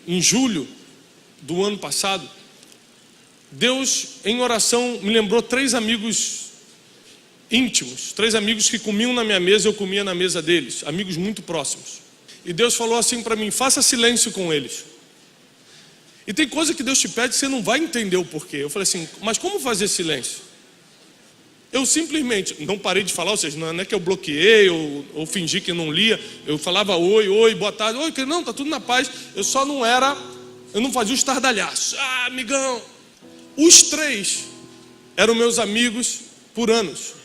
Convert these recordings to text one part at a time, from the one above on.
em julho do ano passado, Deus, em oração, me lembrou 3 amigos íntimos, 3 amigos que comiam na minha mesa, eu comia na mesa deles, amigos muito próximos. E Deus falou assim para mim: faça silêncio com eles. E tem coisa que Deus te pede que você não vai entender o porquê. Eu falei assim: mas como fazer silêncio? Eu simplesmente não parei de falar, ou seja, não é que eu bloqueei ou fingi que não lia. Eu falava oi, boa tarde, oi, não, tá tudo na paz. Eu não fazia o estardalhaço. Ah, amigão. Os 3 eram meus amigos por anos.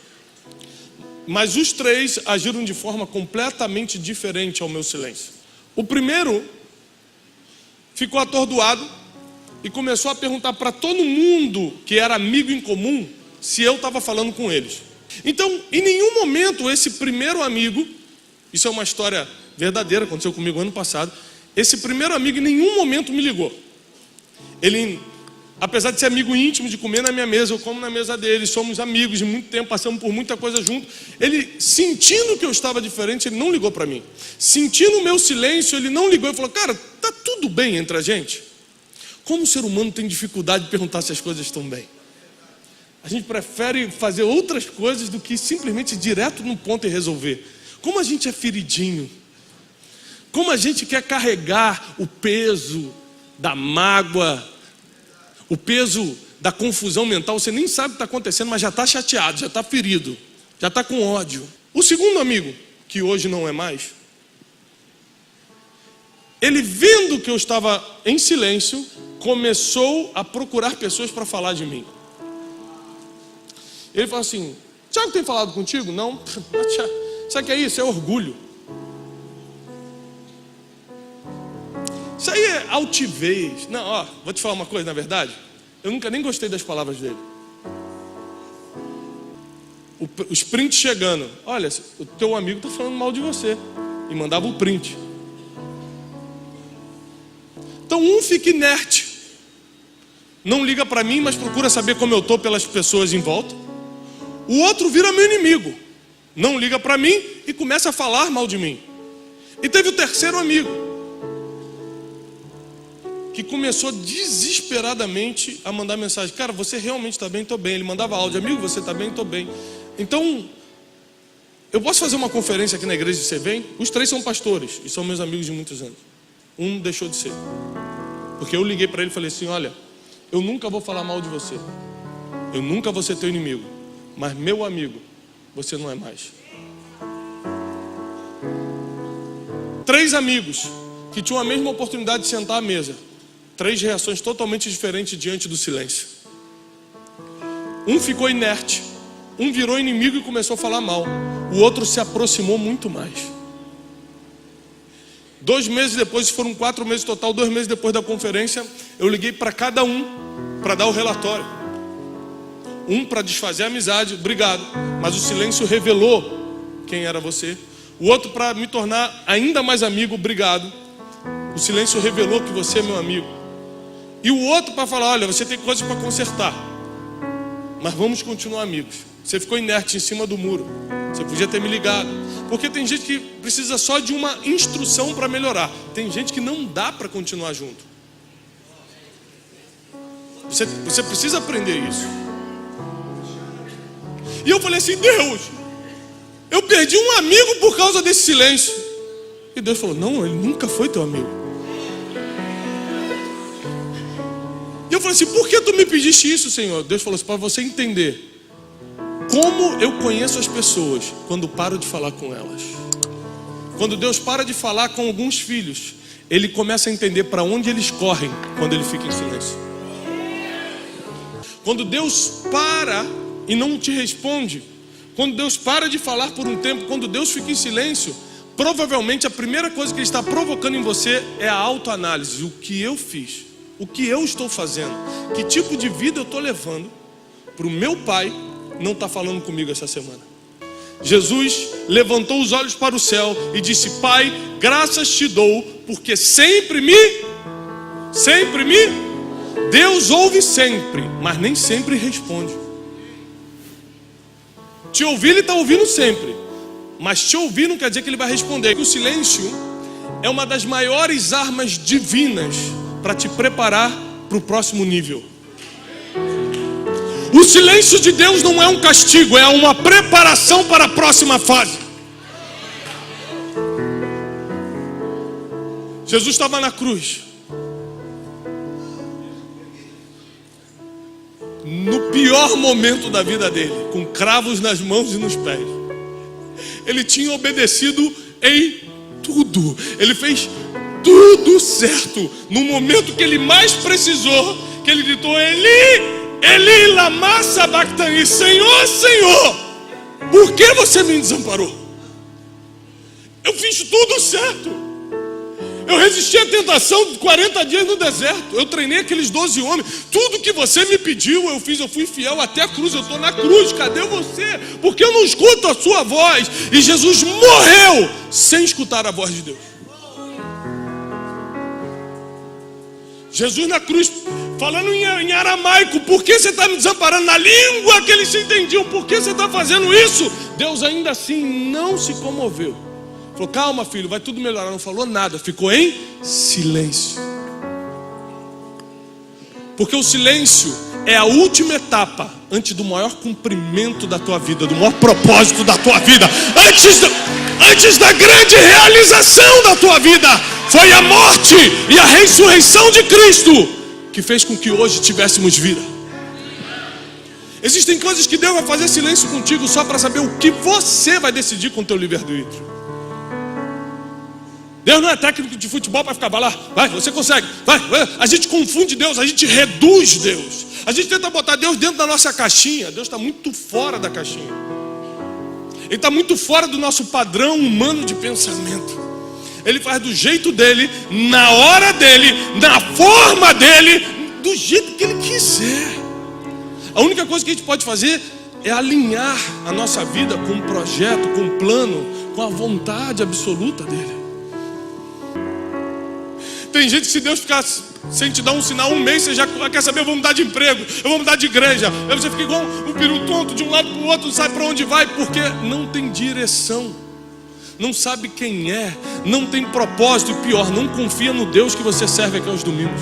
Mas os 3 agiram de forma completamente diferente ao meu silêncio. O primeiro ficou atordoado e começou a perguntar para todo mundo que era amigo em comum se eu estava falando com eles. Então, em nenhum momento esse primeiro amigo, isso é uma história verdadeira, aconteceu comigo ano passado, esse primeiro amigo em nenhum momento me ligou. Ele, apesar de ser amigo íntimo, de comer na minha mesa, eu como na mesa dele, somos amigos de muito tempo, passamos por muita coisa junto. Ele, sentindo que eu estava diferente, ele não ligou para mim. Sentindo o meu silêncio, ele não ligou e falou: cara, tá tudo bem entre a gente? Como o ser humano tem dificuldade de perguntar se as coisas estão bem? A gente prefere fazer outras coisas do que simplesmente ir direto no ponto e resolver. Como a gente é feridinho. Como a gente quer carregar o peso da mágoa, o peso da confusão mental. Você nem sabe o que está acontecendo, mas já está chateado, já está ferido, já está com ódio. O segundo amigo, que hoje não é mais, ele, vendo que eu estava em silêncio, começou a procurar pessoas para falar de mim. Ele falou assim: Tiago tem falado contigo? Não. Sabe o que é isso? É orgulho. Isso aí é altivez. Não, ó, vou te falar uma coisa, na verdade, eu nunca nem gostei das palavras dele. Os prints chegando: olha, o teu amigo está falando mal de você. E mandava o print. Então um fica inerte, não liga para mim, mas procura saber como eu estou pelas pessoas em volta. O outro vira meu inimigo, não liga para mim e começa a falar mal de mim. E teve o terceiro amigo, que começou desesperadamente a mandar mensagem: cara, você realmente está bem? Estou bem. Ele mandava áudio: amigo, você está bem? Estou bem. Então, eu posso fazer uma conferência aqui na igreja e você vem? Os 3 são pastores e são meus amigos de muitos anos. Um deixou de ser, porque eu liguei para ele e falei assim: olha, eu nunca vou falar mal de você, eu nunca vou ser teu inimigo, mas meu amigo, você não é mais. 3 amigos que tinham a mesma oportunidade de sentar à mesa, 3 reações totalmente diferentes diante do silêncio. Um ficou inerte, um virou inimigo e começou a falar mal, o outro se aproximou muito mais. 2 meses depois, foram 4 meses total, 2 meses depois da conferência, eu liguei para cada um para dar o relatório. Um para desfazer a amizade, obrigado, mas o silêncio revelou quem era você. O outro para me tornar ainda mais amigo, obrigado, o silêncio revelou que você é meu amigo. E o outro para falar: olha, você tem coisas para consertar, mas vamos continuar amigos. Você ficou inerte em cima do muro, você podia ter me ligado. Porque tem gente que precisa só de uma instrução para melhorar. Tem gente que não dá para continuar junto. Você precisa aprender isso. E eu falei assim: Deus, eu perdi um amigo por causa desse silêncio. E Deus falou: não, ele nunca foi teu amigo. E eu falei assim: por que tu me pediste isso, Senhor? Deus falou assim: para você entender como eu conheço as pessoas quando paro de falar com elas. Quando Deus para de falar com alguns filhos, Ele começa a entender para onde eles correm quando Ele fica em silêncio. Quando Deus para e não te responde, quando Deus para de falar por um tempo, quando Deus fica em silêncio, provavelmente a primeira coisa que Ele está provocando em você é a autoanálise. O que eu fiz? O que eu estou fazendo? Que tipo de vida eu estou levando para o meu Pai não está falando comigo essa semana? Jesus levantou os olhos para o céu e disse: Pai, graças te dou, porque sempre me... Deus ouve sempre, mas nem sempre responde. Te ouvir, Ele está ouvindo sempre, mas te ouvir não quer dizer que Ele vai responder. O silêncio é uma das maiores armas divinas para te preparar para o próximo nível. O silêncio de Deus não é um castigo, é uma preparação para a próxima fase. Jesus estava na cruz. No pior momento da vida dele, com cravos nas mãos e nos pés. Ele tinha obedecido em tudo. Ele fez tudo certo. No momento que ele mais precisou, que ele gritou: Eli, Eli, lama sabachthani, Senhor, Senhor, por que você me desamparou? Eu fiz tudo certo. Eu resisti à tentação de 40 dias no deserto. Eu treinei aqueles 12 homens. Tudo que você me pediu eu fiz. Eu fui fiel até a cruz. Eu estou na cruz. Cadê você? Porque eu não escuto a sua voz. E Jesus morreu sem escutar a voz de Deus. Jesus na cruz, falando em aramaico: por que você está me desamparando? Na língua que eles se entendiam: por que você está fazendo isso? Deus ainda assim não se comoveu. Falou: calma, filho, vai tudo melhorar. Não falou nada, ficou em silêncio. Porque o silêncio é a última etapa antes do maior cumprimento da tua vida, do maior propósito da tua vida, antes da grande realização da tua vida. Foi a morte e a ressurreição de Cristo que fez com que hoje tivéssemos vida. Existem coisas que Deus vai fazer silêncio contigo só para saber o que você vai decidir com o teu livre-arbítrio. Deus não é técnico de futebol para ficar lá, vai, você consegue, vai. A gente confunde Deus, a gente reduz Deus. A gente tenta botar Deus dentro da nossa caixinha. Deus está muito fora da caixinha. Ele está muito fora do nosso padrão humano de pensamento. Ele faz do jeito dele, na hora dele, na forma dele, do jeito que ele quiser. A única coisa que a gente pode fazer é alinhar a nossa vida com um projeto, com um plano, com a vontade absoluta dele. Tem gente que, se Deus ficar sem te dar um sinal um mês, você já quer saber: eu vou mudar de emprego, eu vou mudar de igreja. Aí você fica igual um peru tonto, de um lado para o outro, não sabe para onde vai, porque não tem direção, não sabe quem é, não tem propósito, e pior, não confia no Deus que você serve aqui aos domingos.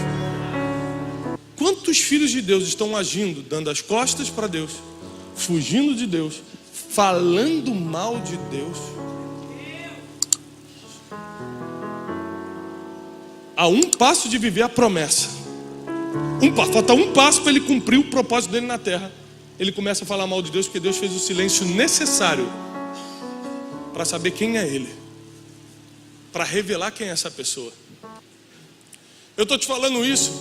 Quantos filhos de Deus estão agindo, dando as costas para Deus, fugindo de Deus, falando mal de Deus? A um passo de viver a promessa. Falta um passo para ele cumprir o propósito dele na terra. Ele começa a falar mal de Deus, porque Deus fez o silêncio necessário para saber quem é ele, para revelar quem é essa pessoa. Eu estou te falando isso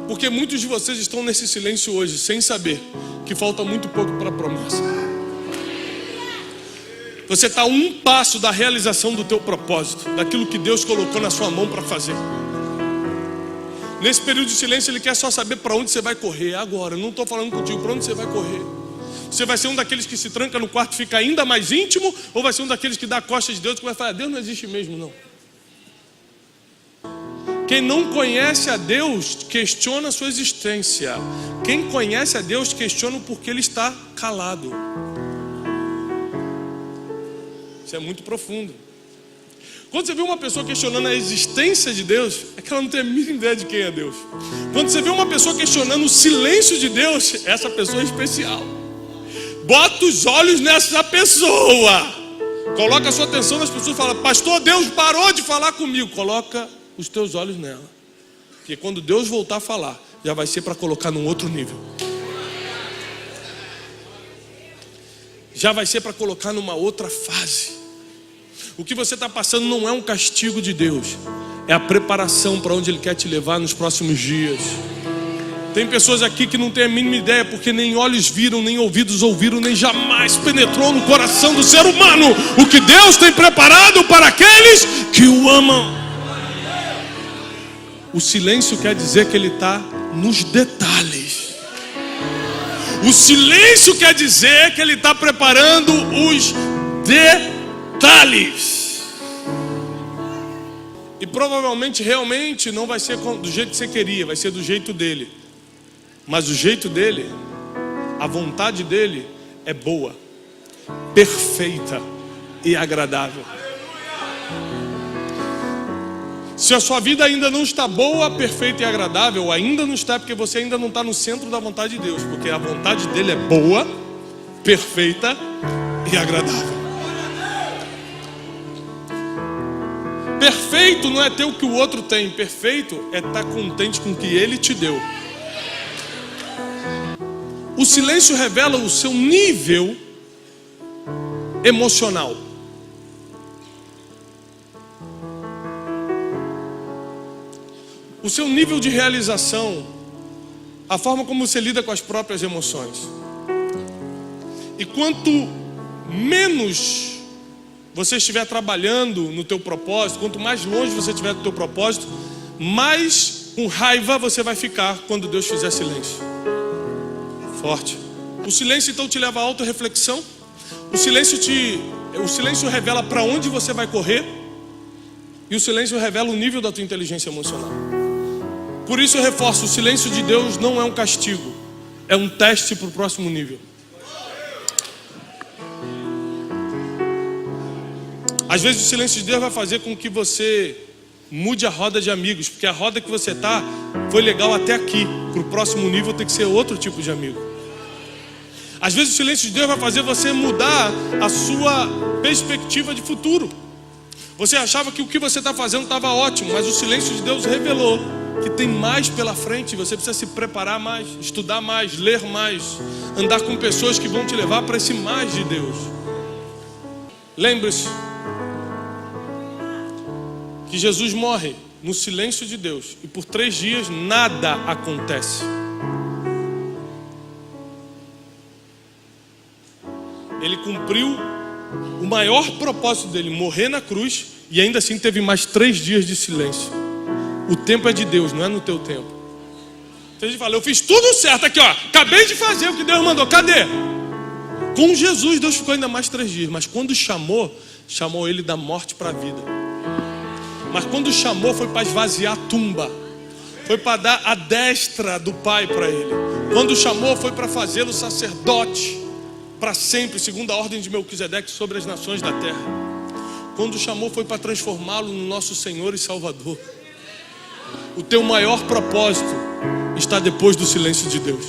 porque muitos de vocês estão nesse silêncio hoje, sem saber que falta muito pouco para a promessa. Você está a um passo da realização do teu propósito, daquilo que Deus colocou na sua mão para fazer. Nesse período de silêncio, Ele quer só saber para onde você vai correr agora. Eu não estou falando contigo para onde você vai correr. Você vai ser um daqueles que se tranca no quarto e fica ainda mais íntimo, ou vai ser um daqueles que dá a costa de Deus e vai falar: Deus não existe mesmo, não. Quem não conhece a Deus questiona a sua existência. Quem conhece a Deus questiona o porquê Ele está calado. Isso é muito profundo. Quando você vê uma pessoa questionando a existência de Deus, é que ela não tem a mínima ideia de quem é Deus. Quando você vê uma pessoa questionando o silêncio de Deus, essa pessoa é especial. Bota os olhos nessa pessoa. Coloca a sua atenção nas pessoas e fala: pastor, Deus parou de falar comigo. Coloca os teus olhos nela. Porque quando Deus voltar a falar, já vai ser para colocar num outro nível. Já vai ser para colocar numa outra fase. O que você está passando não é um castigo de Deus, é a preparação para onde Ele quer te levar nos próximos dias. Tem pessoas aqui que não têm a mínima ideia, porque nem olhos viram, nem ouvidos ouviram, nem jamais penetrou no coração do ser humano o que Deus tem preparado para aqueles que o amam. O silêncio quer dizer que Ele está nos detalhes. O silêncio quer dizer que Ele está preparando os detalhes. E provavelmente, realmente, não vai ser do jeito que você queria, vai ser do jeito dele. Mas o jeito dele, a vontade dele é boa, perfeita e agradável. Se a sua vida ainda não está boa, perfeita e agradável, ainda não está, porque você ainda não está no centro da vontade de Deus, porque a vontade dele é boa, perfeita e agradável. Perfeito não é ter o que o outro tem, perfeito é estar contente com o que ele te deu. O silêncio revela o seu nível emocional. O seu nível de realização, a forma como você lida com as próprias emoções. E quanto menos você estiver trabalhando no teu propósito, quanto mais longe você estiver do teu propósito, mais com raiva você vai ficar quando Deus fizer silêncio. Forte. O silêncio então te leva à autorreflexão. O silêncio revela para onde você vai correr. E o silêncio revela o nível da tua inteligência emocional. Por isso eu reforço, o silêncio de Deus não é um castigo, é um teste para o próximo nível. Às vezes o silêncio de Deus vai fazer com que você mude a roda de amigos, porque a roda que você está foi legal até aqui, para o próximo nível tem que ser outro tipo de amigo. Às vezes o silêncio de Deus vai fazer você mudar a sua perspectiva de futuro. Você achava que o que você está fazendo estava ótimo, mas o silêncio de Deus revelou que tem mais pela frente. Você precisa se preparar mais, estudar mais, ler mais, andar com pessoas que vão te levar para esse mais de Deus. Lembre-se que Jesus morre no silêncio de Deus e por 3 dias nada acontece. Ele cumpriu o maior propósito dele, morrer na cruz, e ainda assim teve mais 3 dias de silêncio. O tempo é de Deus, não é no teu tempo. Então a gente fala, eu fiz tudo certo aqui, ó, acabei de fazer o que Deus mandou, cadê? Com Jesus Deus ficou ainda mais 3 dias, mas quando chamou ele da morte para a vida. Mas quando chamou foi para esvaziar a tumba, foi para dar a destra do Pai para ele. Quando chamou foi para fazê-lo sacerdote para sempre, segundo a ordem de Melquisedeque sobre as nações da terra. Quando chamou foi para transformá-lo no nosso Senhor e Salvador. O teu maior propósito está depois do silêncio de Deus.